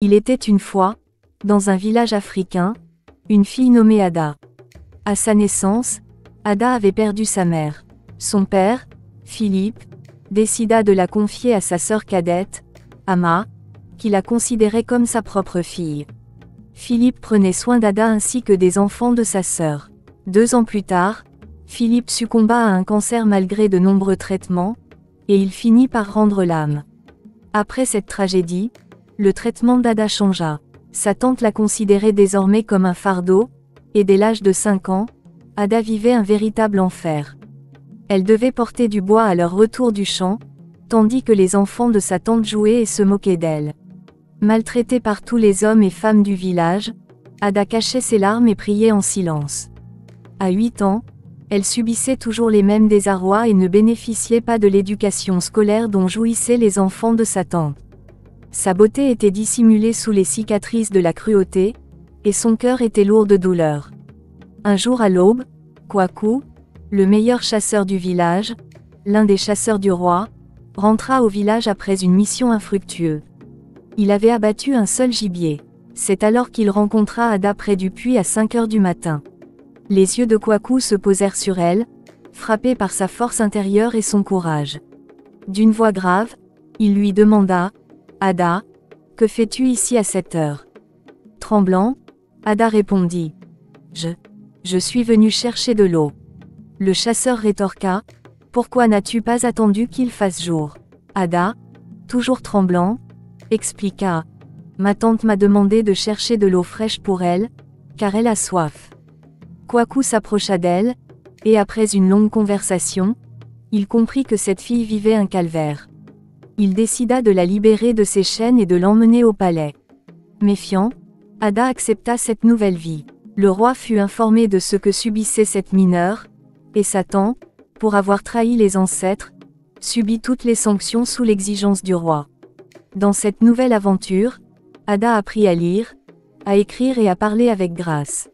Il était une fois, dans un village africain, une fille nommée Ada. À sa naissance, Ada avait perdu sa mère. Son père, Philippe, décida de la confier à sa sœur cadette, Ama, qui la considérait comme sa propre fille. Philippe prenait soin d'Ada ainsi que des enfants de sa sœur. 2 ans plus tard, Philippe succomba à un cancer malgré de nombreux traitements, et il finit par rendre l'âme. Après cette tragédie, le traitement d'Ada changea. Sa tante la considérait désormais comme un fardeau, et dès l'âge de 5 ans, Ada vivait un véritable enfer. Elle devait porter du bois à leur retour du champ, tandis que les enfants de sa tante jouaient et se moquaient d'elle. Maltraitée par tous les hommes et femmes du village, Ada cachait ses larmes et priait en silence. À 8 ans, elle subissait toujours les mêmes désarrois et ne bénéficiait pas de l'éducation scolaire dont jouissaient les enfants de sa tante. Sa beauté était dissimulée sous les cicatrices de la cruauté, et son cœur était lourd de douleur. Un jour à l'aube, Kwaku, le meilleur chasseur du village, l'un des chasseurs du roi, rentra au village après une mission infructueuse. Il avait abattu un seul gibier. C'est alors qu'il rencontra Ada près du puits à 5 heures du matin. Les yeux de Kwaku se posèrent sur elle, frappé par sa force intérieure et son courage. D'une voix grave, il lui demanda, « Ada, que fais-tu ici à cette heure ?» Tremblant, Ada répondit, « Je suis venu chercher de l'eau. » Le chasseur rétorqua, « Pourquoi n'as-tu pas attendu qu'il fasse jour ?» Ada, toujours tremblant, expliqua, « Ma tante m'a demandé de chercher de l'eau fraîche pour elle, car elle a soif. » Kwaku s'approcha d'elle, et après une longue conversation, il comprit que cette fille vivait un calvaire. Il décida de la libérer de ses chaînes et de l'emmener au palais. Méfiant, Ada accepta cette nouvelle vie. Le roi fut informé de ce que subissait cette mineure, et Satan, pour avoir trahi les ancêtres, subit toutes les sanctions sous l'exigence du roi. Dans cette nouvelle aventure, Ada apprit à lire, à écrire et à parler avec grâce.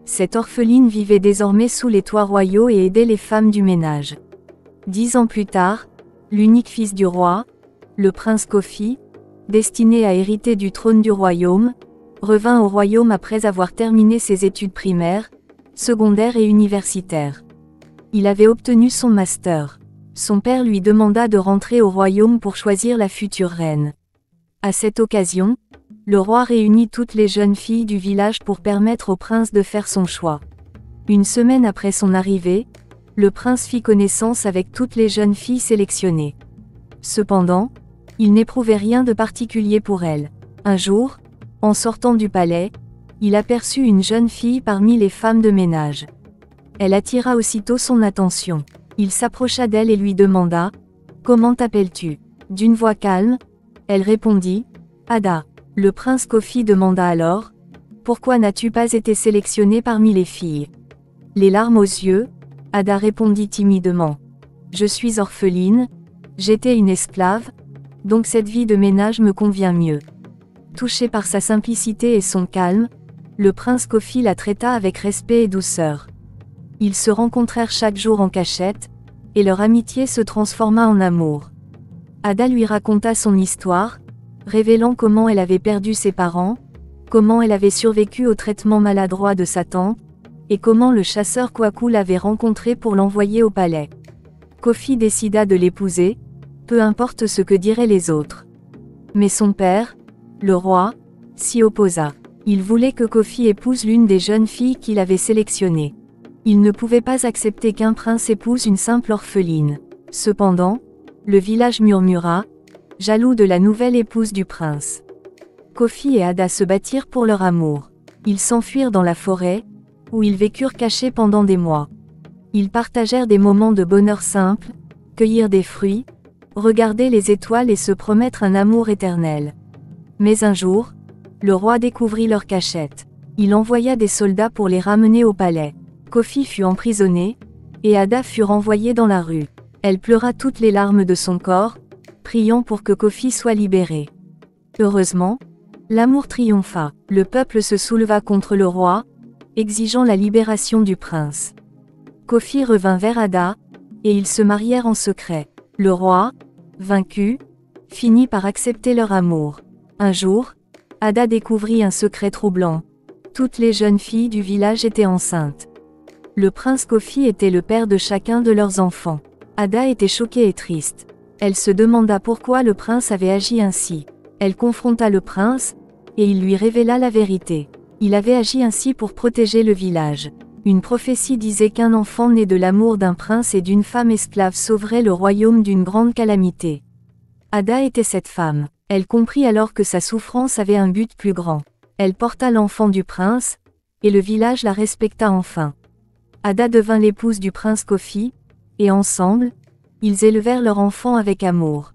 Cette orpheline vivait désormais sous les toits royaux et aidait les femmes du ménage. 10 ans plus tard, l'unique fils du roi, le prince Kofi, destiné à hériter du trône du royaume, revint au royaume après avoir terminé ses études primaires, secondaires et universitaires. Il avait obtenu son master. Son père lui demanda de rentrer au royaume pour choisir la future reine. À cette occasion, le roi réunit toutes les jeunes filles du village pour permettre au prince de faire son choix. Une semaine après son arrivée, le prince fit connaissance avec toutes les jeunes filles sélectionnées. Cependant, il n'éprouvait rien de particulier pour elles. Un jour, en sortant du palais, il aperçut une jeune fille parmi les femmes de ménage. Elle attira aussitôt son attention. Il s'approcha d'elle et lui demanda, « Comment t'appelles-tu » D'une voix calme, elle répondit, « Ada ». Le prince Kofi demanda alors, « Pourquoi n'as-tu pas été sélectionnée parmi les filles ?» Les larmes aux yeux, Ada répondit timidement, « Je suis orpheline, j'étais une esclave, donc cette vie de ménage me convient mieux. » Touché par sa simplicité et son calme, le prince Kofi la traita avec respect et douceur. Ils se rencontrèrent chaque jour en cachette, et leur amitié se transforma en amour. Ada lui raconta son histoire, révélant comment elle avait perdu ses parents, comment elle avait survécu au traitement maladroit de sa tante, et comment le chasseur Kwaku l'avait rencontrée pour l'envoyer au palais. Kofi décida de l'épouser, peu importe ce que diraient les autres. Mais son père, le roi, s'y opposa. Il voulait que Kofi épouse l'une des jeunes filles qu'il avait sélectionnées. Il ne pouvait pas accepter qu'un prince épouse une simple orpheline. Cependant, le village murmura, jaloux de la nouvelle épouse du prince. Kofi et Ada se battirent pour leur amour. Ils s'enfuirent dans la forêt, où ils vécurent cachés pendant des mois. Ils partagèrent des moments de bonheur simple, cueillir des fruits, regarder les étoiles et se promettre un amour éternel. Mais un jour, le roi découvrit leur cachette. Il envoya des soldats pour les ramener au palais. Kofi fut emprisonné, et Ada fut renvoyée dans la rue. Elle pleura toutes les larmes de son corps, priant pour que Kofi soit libéré. Heureusement, l'amour triompha. Le peuple se souleva contre le roi, exigeant la libération du prince. Kofi revint vers Ada, et ils se marièrent en secret. Le roi, vaincu, finit par accepter leur amour. Un jour, Ada découvrit un secret troublant. Toutes les jeunes filles du village étaient enceintes. Le prince Kofi était le père de chacun de leurs enfants. Ada était choquée et triste. Elle se demanda pourquoi le prince avait agi ainsi. Elle confronta le prince, et il lui révéla la vérité. Il avait agi ainsi pour protéger le village. Une prophétie disait qu'un enfant né de l'amour d'un prince et d'une femme esclave sauverait le royaume d'une grande calamité. Ada était cette femme. Elle comprit alors que sa souffrance avait un but plus grand. Elle porta l'enfant du prince, et le village la respecta enfin. Ada devint l'épouse du prince Kofi, et ensemble, ils élevèrent leur enfant avec amour.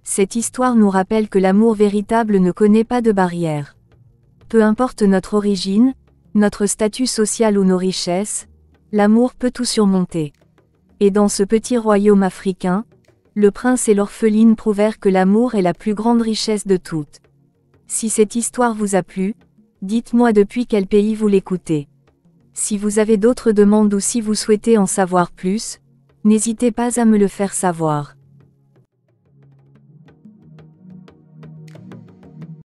Cette histoire nous rappelle que l'amour véritable ne connaît pas de barrières. Peu importe notre origine, notre statut social ou nos richesses, l'amour peut tout surmonter. Et dans ce petit royaume africain, le prince et l'orpheline prouvèrent que l'amour est la plus grande richesse de toutes. Si cette histoire vous a plu, dites-moi depuis quel pays vous l'écoutez. Si vous avez d'autres demandes ou si vous souhaitez en savoir plus, n'hésitez pas à me le faire savoir.